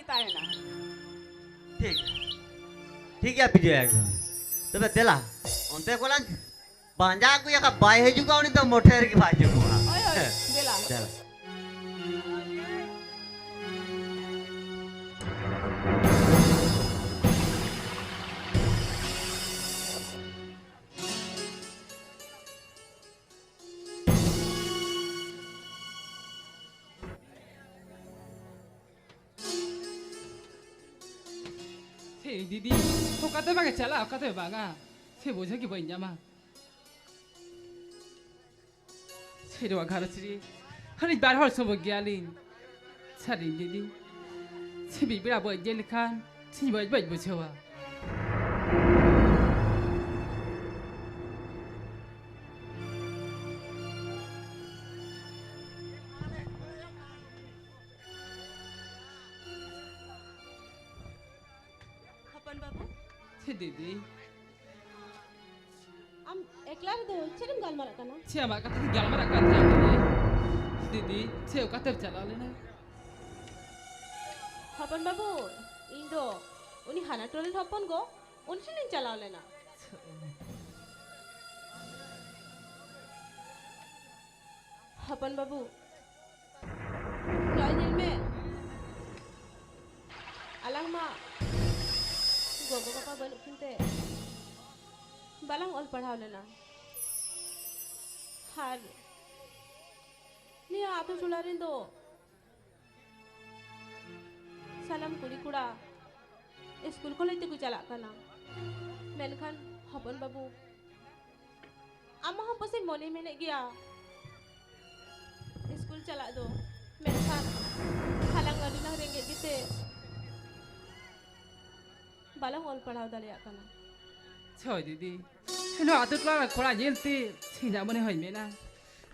ताहेना ठीक ठीक है विजय तबे देला onte kolan banja aku ya ka bai hejuga uni to motor ki baju ko ओय ओय देला चल Hei Didi, kau kata bagai cala, kata banga. Saya bosan ki bayi nyama. Saya doa gara sini. Hari baru harus semua gialin. Cari Didi. Saya bibir apa jelikan. Saya baik bercewa. Kapan babu? Saya Didi. Am eklar do chirim gal mara kana. Saya mak kata gal mana kata Didi. Didi, saya kata cala lena. Kapan babu? Indo. Uni hana trolin hapon go. Uni silin chalao lena. Kapan babu? Loy nil me. Alang ma. Gogo papa baluk kinte. Balang ol padhaw lena. Har. Nia atu sularin do. Salam kuli kuda. School ko laite ko chalak kana. Menkan hapon babu. Ama hom pasi mone mene gya. School chalak do. Menkan halang aduna ringgit gite. Balang ol padhaw daliak kana. Trời Didi. Nó atut lah kola jelti. Si jamane hoy mena.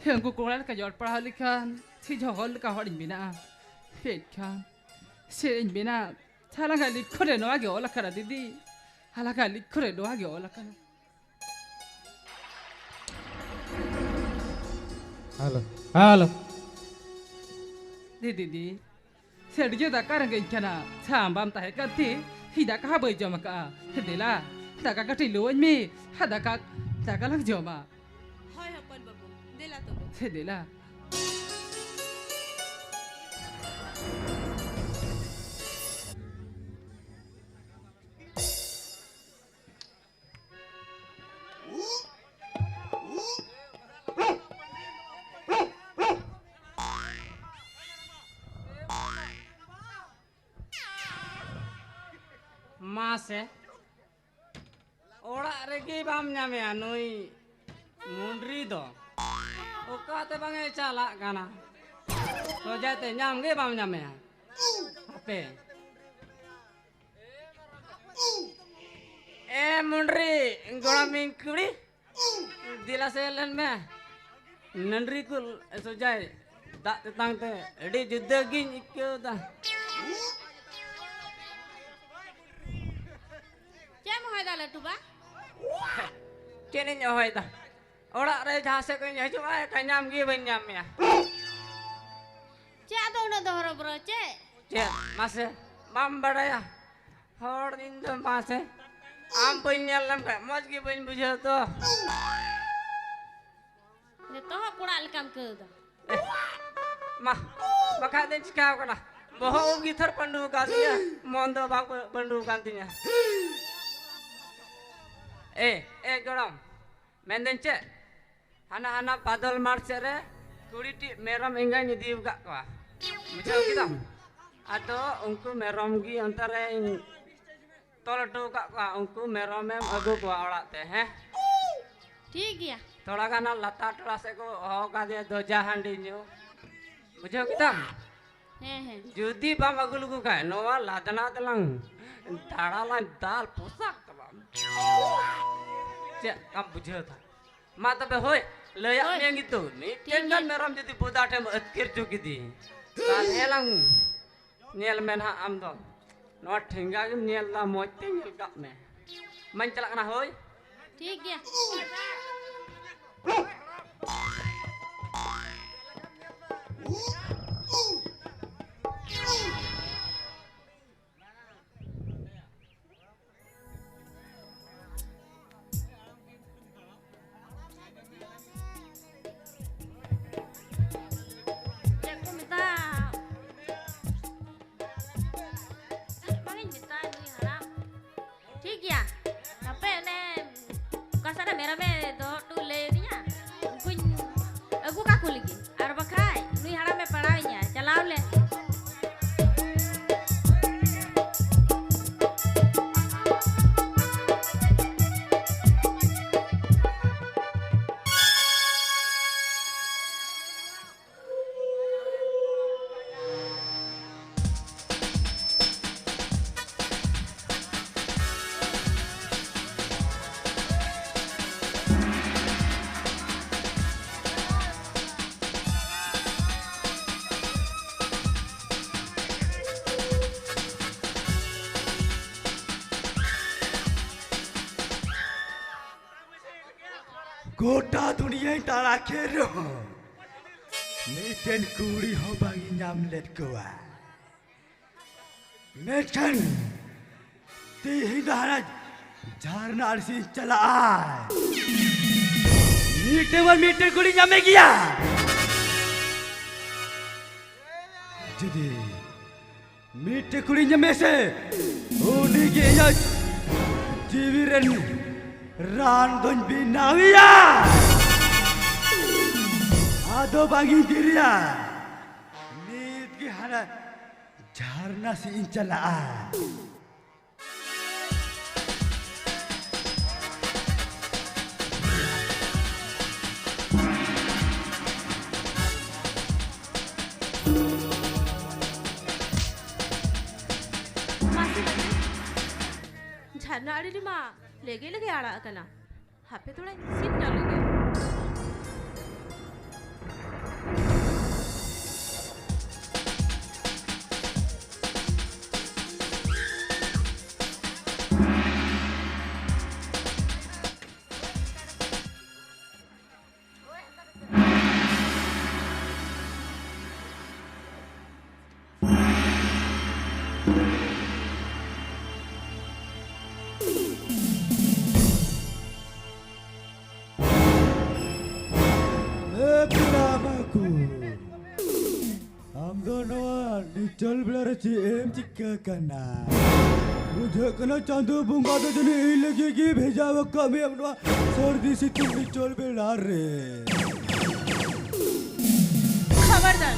Hengku kola ka jor parhalikan. Si johol ka horin bina. Fet kan. Sering bina. Hala kali kore no age ola kara Didi. Hala kali kore no age ola kara. Halo. Halo. Didi. Sergio da karang kana. Sambam tahe kati. Hidak ha boy jama ka. Hedela. Taka ka tiluan mi. Hadaka taka lang jama. Hoy hapan babu. Dela to. Hedela. Mase orak regi bam nyame anui mundri do oka te bange chalak kana so jate nyam ge bam nyame ape mundri gola mingkuri dila selen me nandri kul so jai dak tetang te edi judda gin ikyo da Cem hoy dala tu ba? Chene nyo hoy ta orak re jase ko nya cuma ka nyam gi ben nyam ya Cek ado na dohoro bro cek. che mase mam badaya hor din do mase am pen nyalam ka moj gi ben bujhe to Ne toh pura lekam ke da. ma baka den chika kana boho gi thar pandu ka dia mondo bang pandu kantinya goram menden che hana badal marche re kuriti meram enga ni diu gak kwa bujau kita atau ungku meram gi antare tol tu gak kwa ungku meram em agu kwa orak te he ठीक गया. थोड़ा गाना लता टला से को हो का दे दो जहां दी न्यू बुझो किता है जुदी बाम अगुल को का नोवा लादना तलंग दाड़ाला दाल पोसाक तबाम चे कम बुझो था मा तबे होय लया में gitu ni tendan meram jadi boda tem atkir jo gidi kal helang nyel men ha am do no thinga gim nyel la moj te nyel gap me man chalak na hoy ठीक गया. merame do tu le nya kuñ aku kaku lagi ar bakai nui harame padawinya chalaw le गोटा दुनिया तारा खेरो मीठन कुड़ी हो बागी नाम late Goa मेचन ती हिंदारा झारना सी चला मीठे कुड़ी नामे गया जदी मीठे कुड़ी नामे से उन्हीं के या जीविरन Randon binawia Ado bangi diriya Nid ki hana Jharna si inchala झरना अड़ी री माँ लेगे लेगे आड़ा कना हापे थोड़ा सीट डालोगे चल बेला ची एम चिक्का करना मुझे कना चांदो बुंगा तो जने ही लगेगी भेजा वक्का में अपना सर्दी से तुम चल बेला रे खबरदार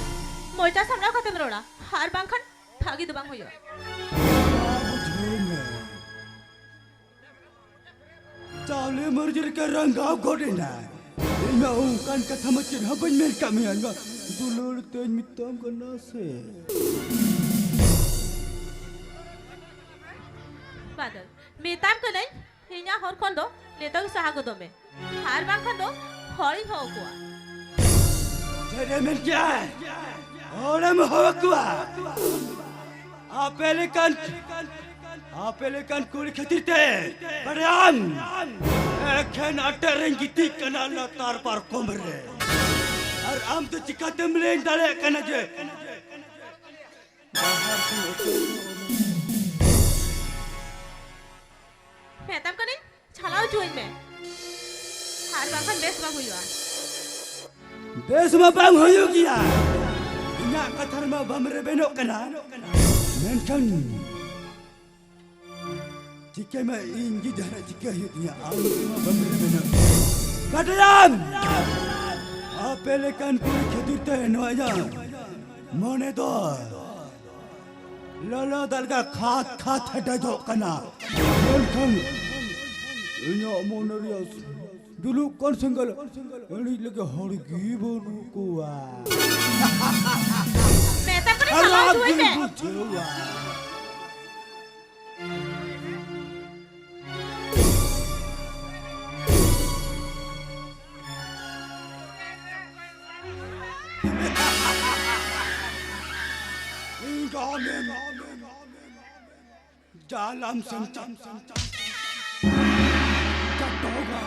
मोचा सामना खत्म रोड़ा हार बांखन भागी दुबांग होयो चावले मर्जर का रंगाव घोड़े ना इन्हें उनकान कथा मचिन हबन में कमी आएगा दुलर तेज मित्तम करना से बादल मेताम कने हिnya hor kondo letau saha go dome har bang khando hori ho kuwa तेरे में क्या है और हम हो कुआ आपले कान कुड़ी खतिर ते बड़े आम एक है नाटे रंगीती कनाला तार पार कोमरे और आम तो चिकाते मिले डाले कना जे मेताम कने छलाव जुइन में har bang khan bes bang huyo देश में बांग होयो किया इना कथर में बमरे बेनो कना मेंशन चिके में इंगी जरा चिके हिया आउ में बमरे बेनो कटराम आपले कान कुड़ी खदिरते नवाजा मोने दो ललो दल का खात हटा दो कना मेंशन इना मोनरियस dulu kon senggal ini lagi hari gibon kuwa मेताम कने छलाव जुइन में Dalam sencam Katoga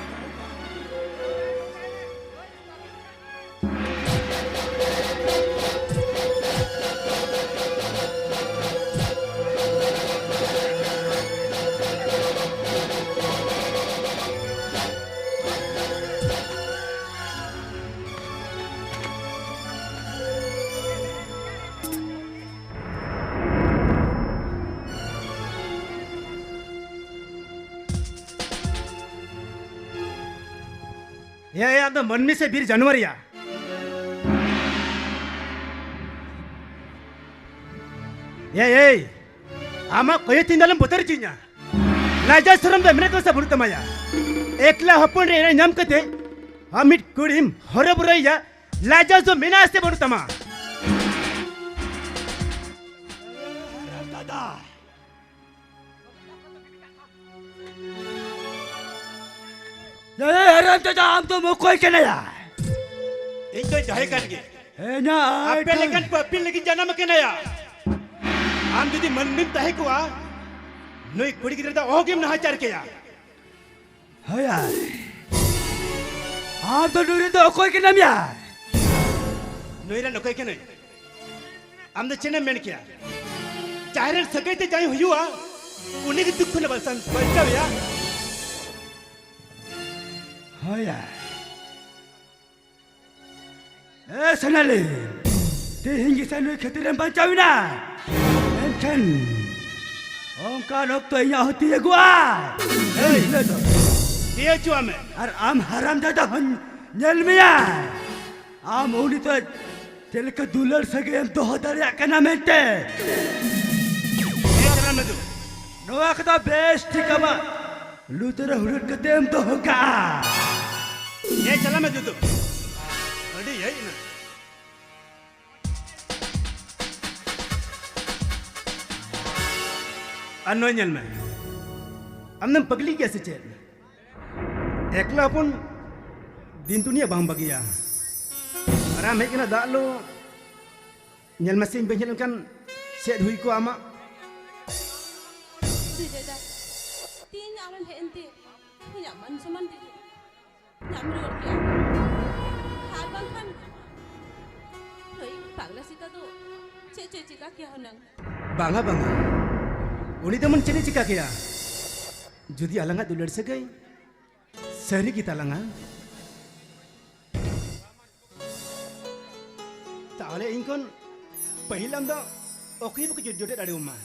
Ya anda मनमी से 20 जनवरी ya. Ya, ama kaya tindalam botar cinya. Laja seram dah mereka sabur tamaya. Ekla hapun re nyam kate. Amit kudim hora burai ya. Laja so mina se boru tama. हराम दादा हम तो मुकोई के नया Itu jahe kan ge. ना Apa lekan papil lagi jana makin ya. Am jadi मनमी tahe ko a. Noi kudi kita dah ogim nah acar ke ya. हया हम तो दूरी तो कोई के नाम या Noi ran nokai ke noi. Am dah cina men kia. Cairan segai te jai huyu a. Unik duk pun balsan balsa ya. हया सनाले ते हिंगी सनु खतरन बचावी ना एंशन ओंका लोग तो यहाँ होती है गुआ ले तो Dia cua me. और आम हराम दादा हन नल में या आम उन्हीं तो तेल का दुलर सगे हम तो होता है क्या नाम है ते Dia kenal me tu. नवा कता बेस्ट ठीक है बा लूटरा हुरट कते हम तो होगा Dia cala me tu. Adi ya ina. Anoyal me. Amne pagli कैसे चल? एकला अपन दिन दुनिया बाम बगिया. Aram है कि ना दालो nyal masing benjel kan set hui ko ama. Tidak. Tin aman henti. Punya man saman di. Nyamur dia. Habang kan. Loi pangla sita tu. Cek cika kia honang. Bangga bangga. Uni teman cini cika kia. Judi alangat dular segai. Seri kita langan. Tak oleh ingkon. Pahilam dah. Oke bukan jodoh dari rumah.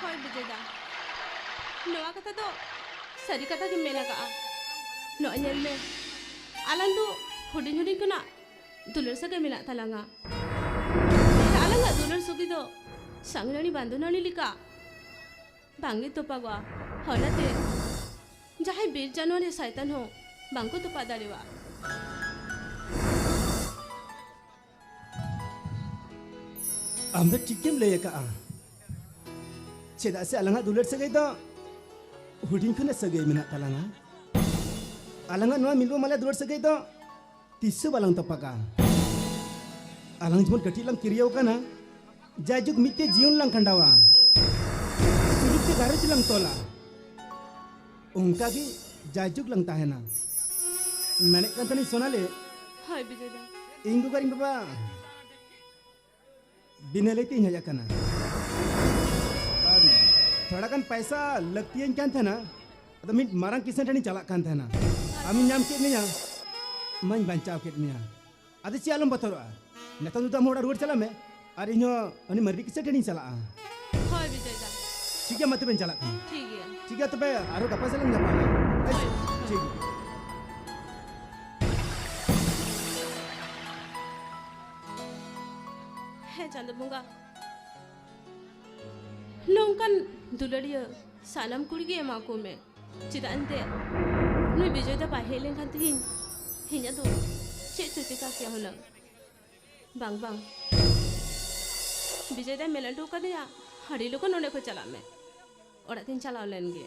Hoi bejeda. Noa kata tu. Sari kata ke mena ka. No anyel me. Alan tu hudin kena. Dular segai mena talanga. Alanga dular sugi tu. Sangnani bandunani lika. Bangi tu pagwa. Holate. Jahai bir Januari saitan ho. Bangku tu padariwa. Amda cikim le ka. Cedak se alangat dular segai tu. Hudin kena segai mena talanga. Alangat noa milwa malah dular segai tu. Tisu balang topaka. Alang cuma ketilang kiriau kana. Jajuk mitte jiun lang kandawa. Sulit ke garaj lang tola. Ungka ki jajuk lang tahena. Manek kan tani sonale. Hoi bejeda. Inggu karing baba. Binaleti nya kana. थोड़ा kan पैसा लगती है क्या था ना तो मैं मारंग किसने टनी चला kan था ना आमी नाम के नहीं मैं बंचाव के नहीं आदि चियालम बतरो नेता तो मोड़ा रोड चला मैं और इन्हों अनि मर्दी किसने टनी चला Hoi bejeda. ठीक है मत बेन चला ठीक है. ठीक है तो बे आरो कपा से लग जा पाना ठीक है Hei Chandabunga. Nongkan dularia salam kurigi emaku me. Cita ante. Nui bijay ta paheleng kan tihin. Hinya tu. Cek cika kia honang. Bang bang. Bijay ta melan tu kadya. Hari lu kan none ko chala me. Orang tin chala lengi.